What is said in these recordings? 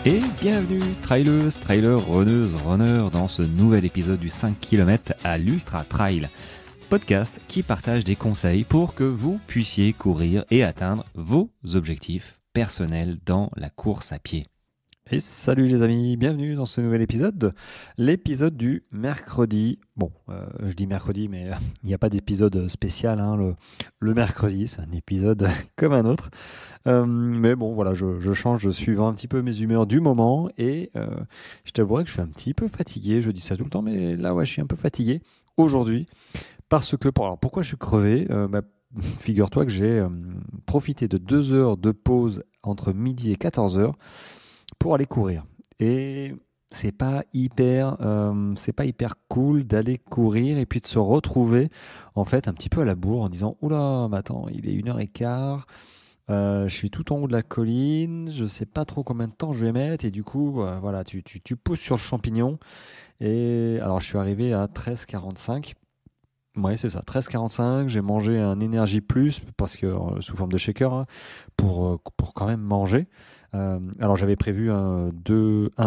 Et bienvenue, traileuses, trailers, runneuses, runners, dans ce nouvel épisode du 5 km à l'Ultra Trail, podcast qui partage des conseils pour que vous puissiez courir et atteindre vos objectifs personnels dans la course à pied. Et salut les amis, bienvenue dans ce nouvel épisode, l'épisode du mercredi. Bon, je dis mercredi, mais il n'y a pas d'épisode spécial, le mercredi, c'est un épisode comme un autre. Mais bon, voilà, je change suivant un petit peu mes humeurs du moment et je t'avouerai que je suis un petit peu fatigué, je dis ça tout le temps, mais là, ouais, je suis un peu fatigué aujourd'hui parce que, alors pourquoi je suis crevé figure-toi que j'ai profité de 2 heures de pause entre midi et 14 heures pour aller courir. Et c'est pas hyper cool d'aller courir et puis de se retrouver en fait un petit peu à la bourre en disant oula, mais attends, il est 1h15, je suis tout en haut de la colline, je sais pas trop combien de temps je vais mettre et du coup voilà, tu pousses sur le champignon. Et alors je suis arrivé à 13h45. Ouais, c'est ça, 13h45, j'ai mangé un Energy Plus parce que sous forme de shaker, hein, pour quand même manger. Alors j'avais prévu un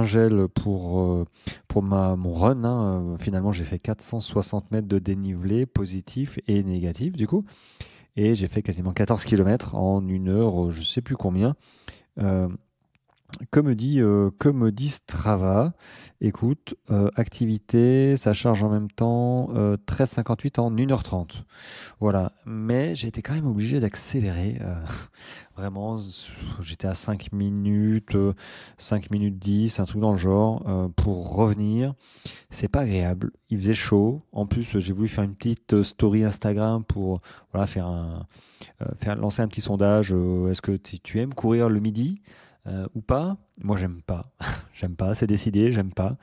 gel pour mon run, hein. Finalement j'ai fait 460 mètres de dénivelé positif et négatif du coup. Et j'ai fait quasiment 14 km en 1 heure, je sais plus combien. Euh, Comme dit Strava, écoute, activité, ça charge en même temps 13,58 en 1h30. Voilà, mais j'ai été quand même obligé d'accélérer. Vraiment, j'étais à 5 minutes, 5 minutes 10, un truc dans le genre, pour revenir. C'est pas agréable, il faisait chaud. En plus, j'ai voulu faire une petite story Instagram pour voilà, lancer un petit sondage. Est-ce que tu aimes courir le midi ou pas? Moi, j'aime pas. J'aime pas, c'est décidé, j'aime pas.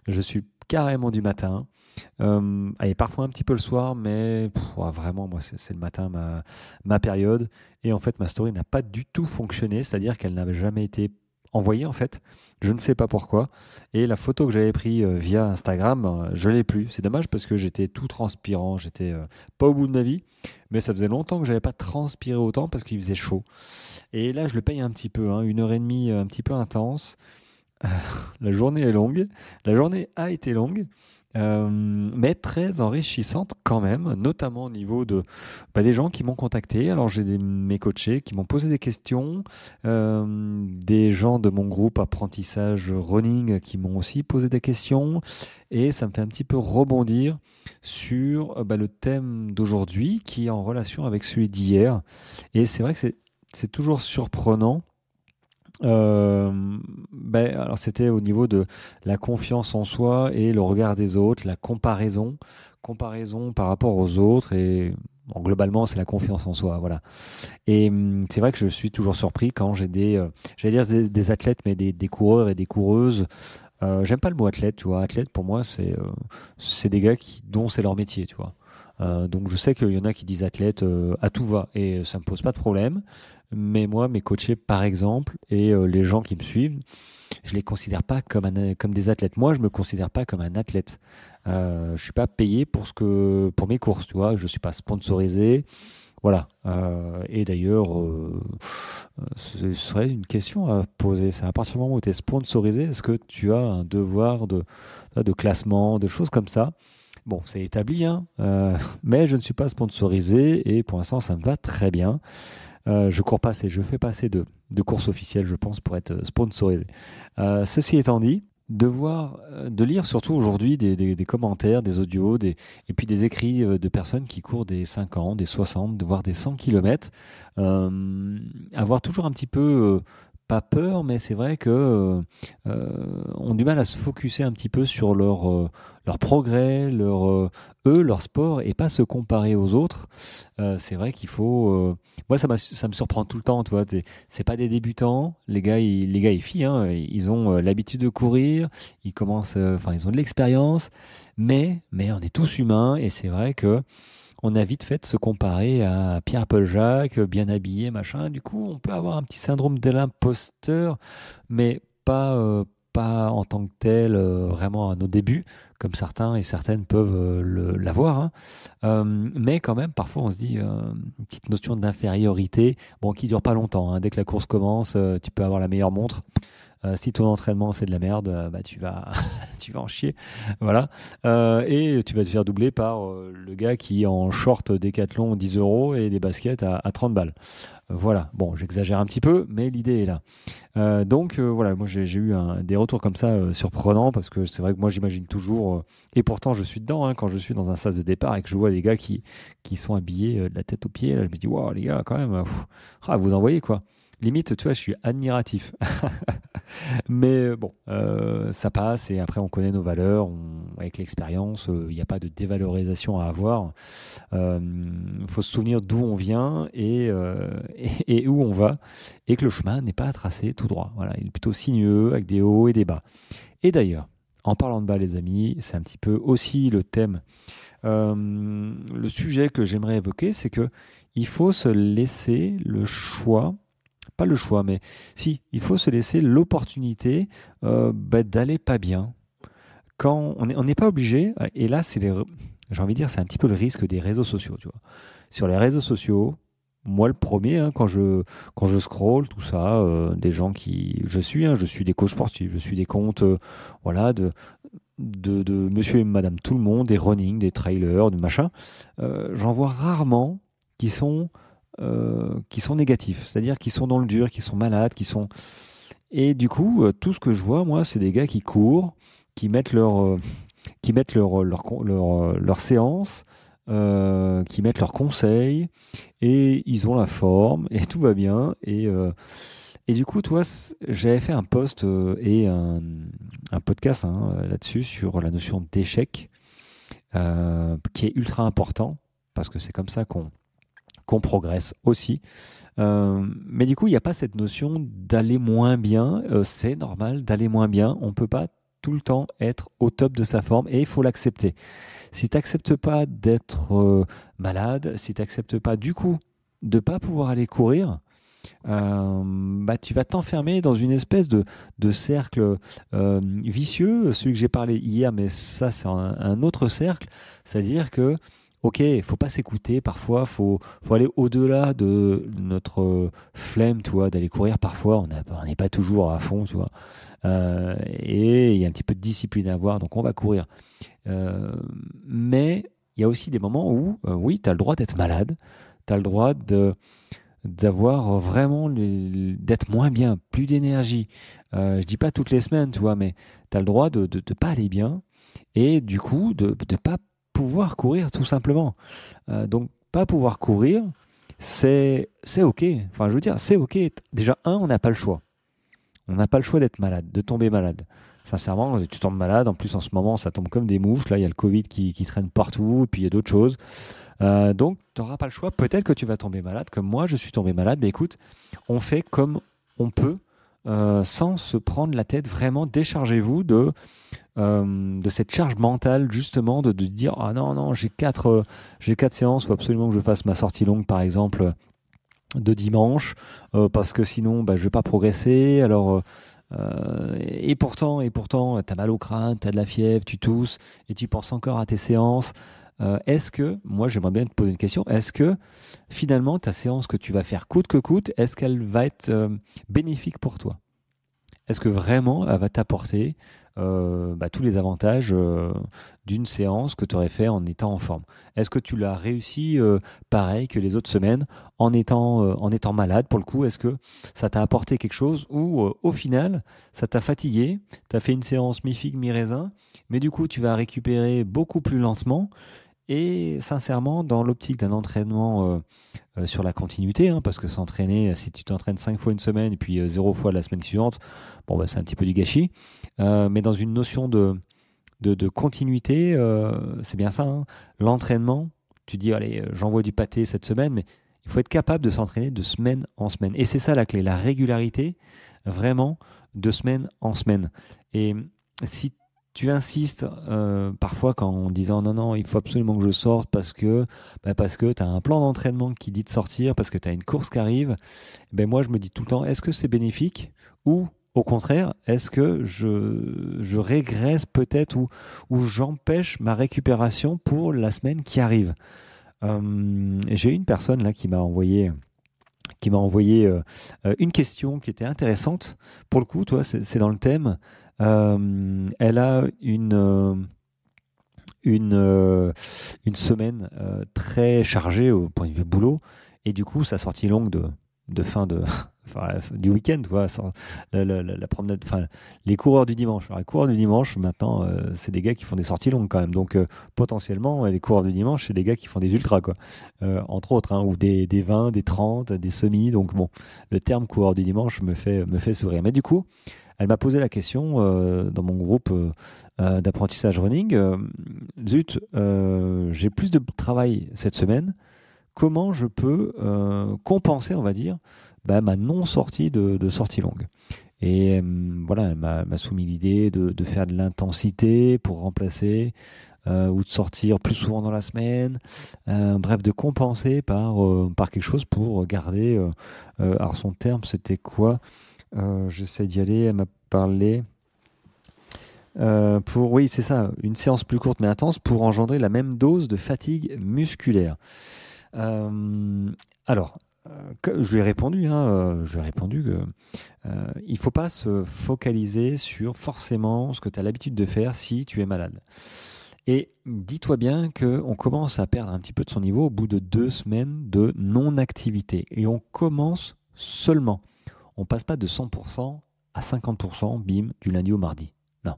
Je suis carrément du matin. Allez, parfois un petit peu le soir, mais ouais, vraiment, moi, c'est le matin ma période. Et en fait, ma story n'a pas du tout fonctionné, c'est-à-dire qu'elle n'avait jamais été envoyée, en fait. Je ne sais pas pourquoi. Et la photo que j'avais prise via Instagram, je l'ai plus. C'est dommage parce que j'étais tout transpirant, j'étais pas au bout de ma vie, mais ça faisait longtemps que j'avais pas transpiré autant parce qu'il faisait chaud. Et là, je le paye un petit peu, hein, 1h30 un petit peu intense. La journée est longue, la journée a été longue, mais très enrichissante quand même, notamment au niveau des gens qui m'ont contacté. Alors j'ai mes coachés qui m'ont posé des questions, des gens de mon groupe apprentissage running qui m'ont aussi posé des questions, et ça me fait un petit peu rebondir sur le thème d'aujourd'hui qui est en relation avec celui d'hier. Et c'est vrai que c'est toujours surprenant. Alors c'était au niveau de la confiance en soi et le regard des autres, la comparaison par rapport aux autres et bon, globalement c'est la confiance en soi, voilà. Et c'est vrai que je suis toujours surpris quand j'ai j'allais dire des athlètes, mais des coureurs et des coureuses. J'aime pas le mot athlète, tu vois. Athlète pour moi c'est des gars dont c'est leur métier, tu vois. Donc je sais qu'il y en a qui disent athlète à tout va et ça me pose pas de problème. Mais moi, mes coachés, par exemple, et les gens qui me suivent, je les considère pas comme des athlètes. Moi, je me considère pas comme un athlète. Je suis pas payé pour mes courses, tu vois. Je suis pas sponsorisé, voilà. Et d'ailleurs, ce serait une question à poser. C'est à partir du moment où tu es sponsorisé, est-ce que tu as un devoir de classement, de choses comme ça? Bon, c'est établi, hein, mais je ne suis pas sponsorisé et pour l'instant, ça me va très bien. Je cours pas assez, je fais pas assez de courses officielles, je pense, pour être sponsorisé. Ceci étant dit, de lire surtout aujourd'hui des commentaires, des audios, et puis des écrits de personnes qui courent des 50, des 60, voire des 100 km, avoir toujours un petit peu, pas peur, mais c'est vrai que ont du mal à se focuser un petit peu sur leur progrès, leur sport, et pas se comparer aux autres. C'est vrai qu'il faut. Moi, ça me surprend tout le temps, tu vois. C'est pas des débutants, les gars, les gars et filles, hein, ils ont l'habitude de courir, ils commencent, enfin, ils ont de l'expérience, mais on est tous humains, et c'est vrai que on a vite fait de se comparer à Pierre-Paul Jacques, bien habillé, machin. Du coup, on peut avoir un petit syndrome de l'imposteur, mais pas en tant que tel, vraiment à nos débuts, comme certains et certaines peuvent l'avoir, hein. Mais quand même, parfois, on se dit une petite notion d'infériorité, bon, qui dure pas longtemps, hein. Dès que la course commence, tu peux avoir la meilleure montre. Si ton entraînement c'est de la merde, tu vas, tu vas en chier. Voilà. Et tu vas te faire doubler par le gars qui est en short Décathlon 10 euros et des baskets à 30 balles. Voilà, bon, j'exagère un petit peu, mais l'idée est là. Voilà, moi j'ai eu des retours comme ça surprenants parce que c'est vrai que moi j'imagine toujours, et pourtant je suis dedans quand je suis dans un sas de départ et que je vois les gars qui sont habillés de la tête aux pieds, là, je me dis, waouh, les gars, quand même, vous en voyez quoi. Limite, tu vois, je suis admiratif. Mais bon, ça passe et après on connaît nos valeurs, avec l'expérience, il n'y a pas de dévalorisation à avoir. Il faut se souvenir d'où on vient et où on va, et que le chemin n'est pas à tracer tout droit. Voilà, il est plutôt sinueux, avec des hauts et des bas. Et d'ailleurs, en parlant de bas, les amis, c'est un petit peu aussi le thème. Le sujet que j'aimerais évoquer, c'est que il faut se laisser le choix, pas le choix, mais si, il faut se laisser l'opportunité d'aller pas bien. Quand on n'est pas obligé, et là, j'ai envie de dire, c'est un petit peu le risque des réseaux sociaux, tu vois. Sur les réseaux sociaux, moi le premier, quand je scrolle tout ça, des gens je suis des coachs sportifs, je suis des comptes, voilà, de monsieur et madame tout le monde, des running, des trailers, du machin. J'en vois rarement qui sont, qui sont négatifs, c'est-à-dire qui sont dans le dur, qui sont malades, Et du coup, tout ce que je vois, moi, c'est des gars qui courent, qui mettent leur séance, qui mettent leurs conseils, et ils ont la forme, et tout va bien. Et du coup, toi, j'avais fait un post et un podcast là-dessus sur la notion d'échec, qui est ultra important, parce que c'est comme ça qu'on progresse aussi. Mais du coup, il n'y a pas cette notion d'aller moins bien. C'est normal d'aller moins bien. On ne peut pas tout le temps être au top de sa forme et il faut l'accepter. Si tu n'acceptes pas d'être malade, si tu n'acceptes pas du coup de ne pas pouvoir aller courir, tu vas t'enfermer dans une espèce de cercle vicieux, celui que j'ai parlé hier, mais ça c'est un autre cercle, c'est-à-dire que ok, il faut pas s'écouter, parfois faut aller au-delà de notre flemme, tu vois, d'aller courir, parfois on n'est pas toujours à fond, tu vois. Et il y a un petit peu de discipline à avoir, donc on va courir. Mais il y a aussi des moments où, oui, tu as le droit d'être malade, tu as le droit d'avoir vraiment d'être moins bien, plus d'énergie. Je dis pas toutes les semaines, tu vois, mais tu as le droit de pas aller bien et du coup de pas pouvoir courir tout simplement. Donc pas pouvoir courir, c'est ok. Enfin, je veux dire, c'est ok. Déjà, on n'a pas le choix. On n'a pas le choix d'être malade, de tomber malade. Sincèrement, tu tombes malade. En plus, en ce moment, ça tombe comme des mouches. Là, il y a le Covid qui traîne partout, et puis il y a d'autres choses. Donc, tu n'auras pas le choix. Peut-être que tu vas tomber malade, comme moi, je suis tombé malade. Mais écoute, on fait comme on peut, sans se prendre la tête. Vraiment, déchargez-vous de cette charge mentale, justement, de dire ah non, non, j'ai quatre séances, il faut absolument que je fasse ma sortie longue, par exemple, de dimanche, parce que sinon, je vais pas progresser. Alors. Et pourtant, tu as mal au crâne, tu as de la fièvre, tu tousses et tu penses encore à tes séances. Moi j'aimerais bien te poser une question, est-ce que finalement ta séance que tu vas faire coûte que coûte, est-ce qu'elle va être bénéfique pour toi? Est-ce que vraiment elle va t'apporter tous les avantages d'une séance que tu aurais fait en étant en forme? Est-ce que tu l'as réussi pareil que les autres semaines en étant malade pour le coup? Est-ce que ça t'a apporté quelque chose ou au final ça t'a fatigué, tu as fait une séance mi-figue mi-raisin, mais du coup tu vas récupérer beaucoup plus lentement et sincèrement dans l'optique d'un entraînement sur la continuité, parce que s'entraîner, si tu t'entraînes 5 fois une semaine et puis 0 fois la semaine suivante, c'est un petit peu du gâchis. Mais dans une notion de continuité, c'est bien ça. L'entraînement, tu dis, allez, j'envoie du pâté cette semaine, mais il faut être capable de s'entraîner de semaine en semaine. Et c'est ça la clé, la régularité, vraiment, de semaine en semaine. Et si tu insistes parfois en disant non, non, il faut absolument que je sorte parce que tu as un plan d'entraînement qui dit de sortir, parce que tu as une course qui arrive, moi je me dis tout le temps, est-ce que c'est bénéfique ou au contraire, est-ce que je régresse peut-être ou j'empêche ma récupération pour la semaine qui arrive? J'ai une personne là qui m'a envoyé qui m'a envoyé une question qui était intéressante. Pour le coup, toi, c'est dans le thème. Elle a une, euh, une semaine très chargée au point de vue boulot. Et du coup, sa sortie longue de fin de, enfin, du week-end, quoi, la promenade, enfin, les coureurs du dimanche. Alors, les coureurs du dimanche, maintenant, c'est des gars qui font des sorties longues quand même. Donc, potentiellement, les coureurs du dimanche, c'est des gars qui font des ultras, quoi. Entre autres, hein, ou des 20, des 30, des semis. Donc, bon, le terme coureur du dimanche me fait sourire. Mais du coup, elle m'a posé la question dans mon groupe d'apprentissage running. Zut, j'ai plus de travail cette semaine. Comment je peux compenser, on va dire, ma non-sortie de sortie longue? Et voilà, elle m'a soumis l'idée de faire de l'intensité pour remplacer ou de sortir plus souvent dans la semaine. Bref, de compenser par quelque chose pour garder. Alors, son terme, c'était quoi? J'essaie d'y aller. Elle m'a parlé. Oui, c'est ça, une séance plus courte mais intense pour engendrer la même dose de fatigue musculaire. Euh, alors, je lui ai répondu, hein, je lui ai répondu que il faut pas se focaliser sur forcément ce que tu as l'habitude de faire si tu es malade. Et dis-toi bien qu'on commence à perdre un petit peu de son niveau au bout de 2 semaines de non-activité. Et on commence seulement. On passe pas de 100% à 50%, bim, du lundi au mardi. Non.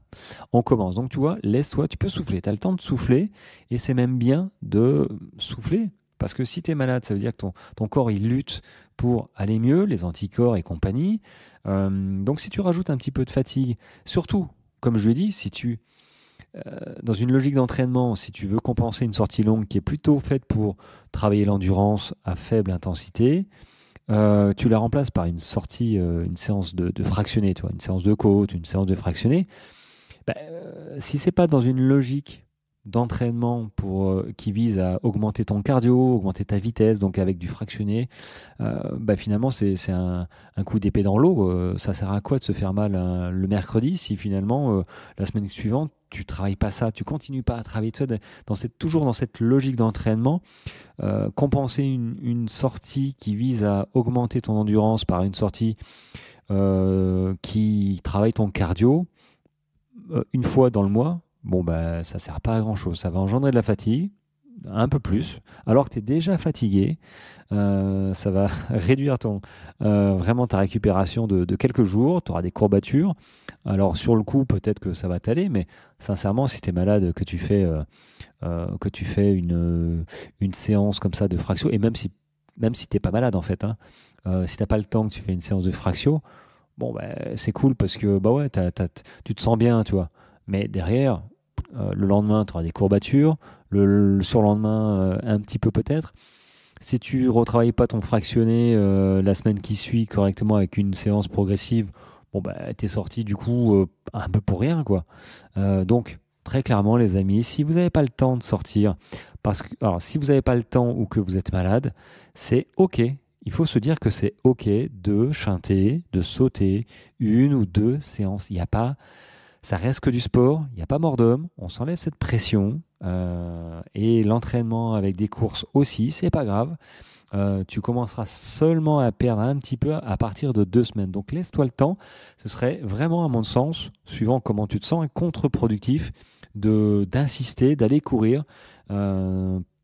On commence. Donc, tu vois, laisse-toi, tu peux souffler. Tu as le temps de souffler et c'est même bien de souffler. Parce que si tu es malade, ça veut dire que ton corps, il lutte pour aller mieux, les anticorps et compagnie. Donc, si tu rajoutes un petit peu de fatigue, surtout, comme je l'ai dit, si tu, dans une logique d'entraînement, si tu veux compenser une sortie longue qui est plutôt faite pour travailler l'endurance à faible intensité, tu la remplaces par une sortie, une séance de fractionné, tu vois, une séance de côte, une séance de fractionné. Si c'est pas dans une logique d'entraînement qui vise à augmenter ton cardio, augmenter ta vitesse, donc avec du fractionné, finalement c'est un coup d'épée dans l'eau. Ça sert à quoi de se faire mal le mercredi si finalement la semaine suivante tu travailles pas ça, tu continues pas à travailler ça toujours dans cette logique d'entraînement. Compenser une sortie qui vise à augmenter ton endurance par une sortie qui travaille ton cardio une fois dans le mois, bon ça sert pas à grand chose. Ça va engendrer de la fatigue, un peu plus, alors que tu es déjà fatigué. Ça va réduire vraiment ta récupération de quelques jours. Tu auras des courbatures. Alors sur le coup, peut-être que ça va t'aller, mais sincèrement, si tu es malade, que tu fais une séance comme ça de fraction, et même si t'es pas malade en fait, hein, si t'as pas le temps que tu fais une séance de fraction, bon c'est cool parce que bah ouais, tu te sens bien, tu vois. Mais derrière, le lendemain, tu auras des courbatures, le surlendemain, un petit peu peut-être. Si tu retravailles pas ton fractionné la semaine qui suit correctement avec une séance progressive, bon t'es sorti du coup un peu pour rien, quoi. Donc très clairement, les amis, si vous n'avez pas le temps de sortir, alors si vous n'avez pas le temps ou que vous êtes malade, c'est ok. Il faut se dire que c'est ok de chanter, de sauter une ou deux séances. Il y a pas, ça reste que du sport. Il n'y a pas mort d'homme. On s'enlève cette pression. Et l'entraînement avec des courses aussi, c'est pas grave. Tu commenceras seulement à perdre un petit peu à partir de 2 semaines. Donc laisse-toi le temps. Ce serait vraiment, à mon sens, suivant comment tu te sens, contre-productif d'insister, d'aller courir,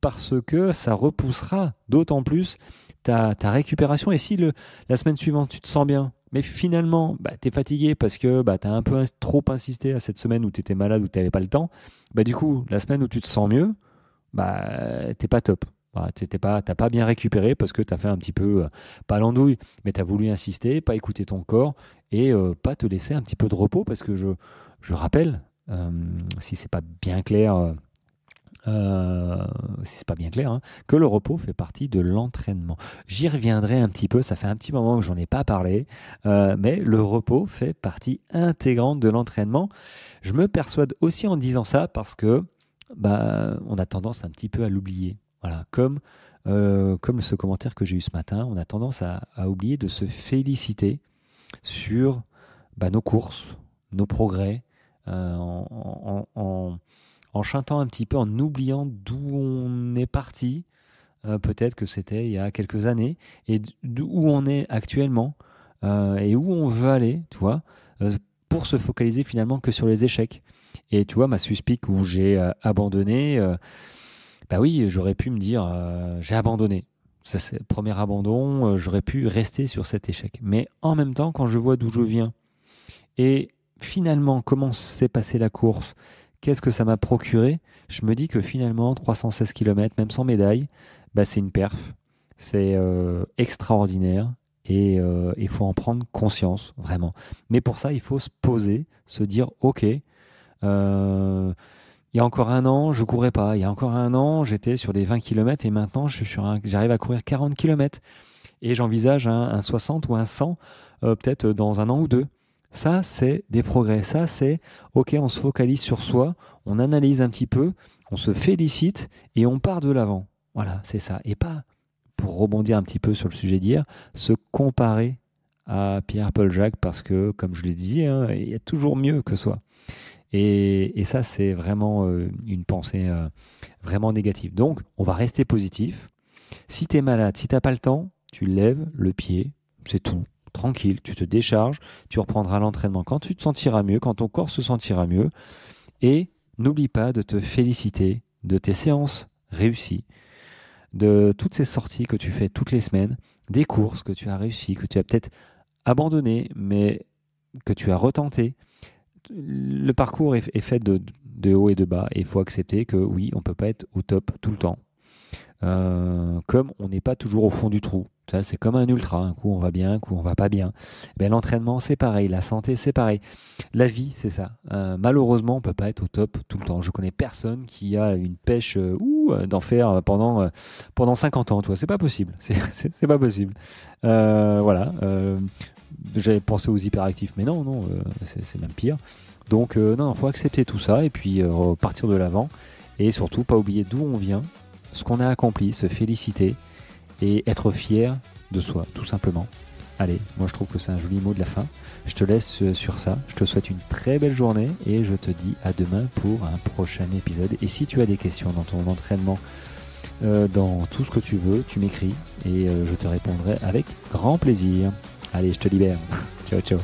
parce que ça repoussera d'autant plus ta récupération. Et si la semaine suivante, tu te sens bien, mais finalement, tu es fatigué parce que tu as un peu trop insisté à cette semaine où tu étais malade, où tu n'avais pas le temps, du coup, la semaine où tu te sens mieux, t'es pas top. T'as pas bien récupéré parce que tu as fait un petit peu, pas l'andouille, mais tu as voulu insister, pas écouter ton corps et pas te laisser un petit peu de repos parce que je rappelle, si c'est pas bien clair, si c'est pas bien clair, hein, que le repos fait partie de l'entraînement. J'y reviendrai un petit peu, ça fait un petit moment que j'en ai pas parlé, mais le repos fait partie intégrante de l'entraînement. Je me persuade aussi en disant ça parce que on a tendance un petit peu à l'oublier. Voilà, comme ce commentaire que j'ai eu ce matin, on a tendance à oublier de se féliciter sur nos courses, nos progrès, en chantant un petit peu, en oubliant d'où on est parti, peut-être que c'était il y a quelques années, et d'où on est actuellement, et où on veut aller, tu vois, pour se focaliser finalement que sur les échecs. Et tu vois, ma suspic où j'ai abandonné, bah oui, j'aurais pu me dire, j'ai abandonné. Ça, c'est le premier abandon, j'aurais pu rester sur cet échec. Mais en même temps, quand je vois d'où je viens, et finalement, comment s'est passée la course, qu'est-ce que ça m'a procuré, je me dis que finalement, 316 km, même sans médaille, bah, c'est une perf. C'est extraordinaire et il faut en prendre conscience, vraiment. Mais pour ça, il faut se poser, se dire, OK, il y a encore un an, je courais pas. Il y a encore un an, j'étais sur les 20 km et maintenant, j'arrive à courir 40 km. Et j'envisage un 60 ou un 100, peut-être dans un an ou deux. Ça, c'est des progrès. Ça, c'est, OK, on se focalise sur soi, on analyse un petit peu, on se félicite et on part de l'avant. Voilà, c'est ça. Et pas, pour rebondir un petit peu sur le sujet d'hier, se comparer à Pierre-Paul Jacques parce que, comme je le disais, hein, il y a toujours mieux que soi. Et ça, c'est vraiment une pensée vraiment négative. Donc, on va rester positif. Si tu es malade, si tu n'as pas le temps, tu lèves le pied, c'est tout. Tranquille, tu te décharges, tu reprendras l'entraînement quand tu te sentiras mieux, quand ton corps se sentira mieux. Et n'oublie pas de te féliciter de tes séances réussies, de toutes ces sorties que tu fais toutes les semaines, des courses que tu as réussies, que tu as peut-être abandonnées, mais que tu as retenté. Le parcours est fait de haut et de bas, et il faut accepter que oui, on ne peut pas être au top tout le temps. Comme on n'est pas toujours au fond du trou. Ça, c'est comme un ultra. Un coup, on va bien, un coup, on va pas bien. Ben, l'entraînement, c'est pareil. La santé, c'est pareil. La vie, c'est ça. Malheureusement, on peut pas être au top tout le temps. Je connais personne qui a une pêche d'en faire pendant 50 ans. Toi, c'est pas possible. C'est pas possible. Voilà. J'avais pensé aux hyperactifs, mais non, non, c'est même pire. Donc, non, il faut accepter tout ça et puis partir de l'avant. Et surtout, pas oublier d'où on vient, ce qu'on a accompli, se féliciter et être fier de soi, tout simplement. Allez, moi je trouve que c'est un joli mot de la fin. Je te laisse sur ça. Je te souhaite une très belle journée et je te dis à demain pour un prochain épisode. Et si tu as des questions dans ton entraînement, dans tout ce que tu veux, tu m'écris et je te répondrai avec grand plaisir. Allez, je te libère. Ciao, ciao.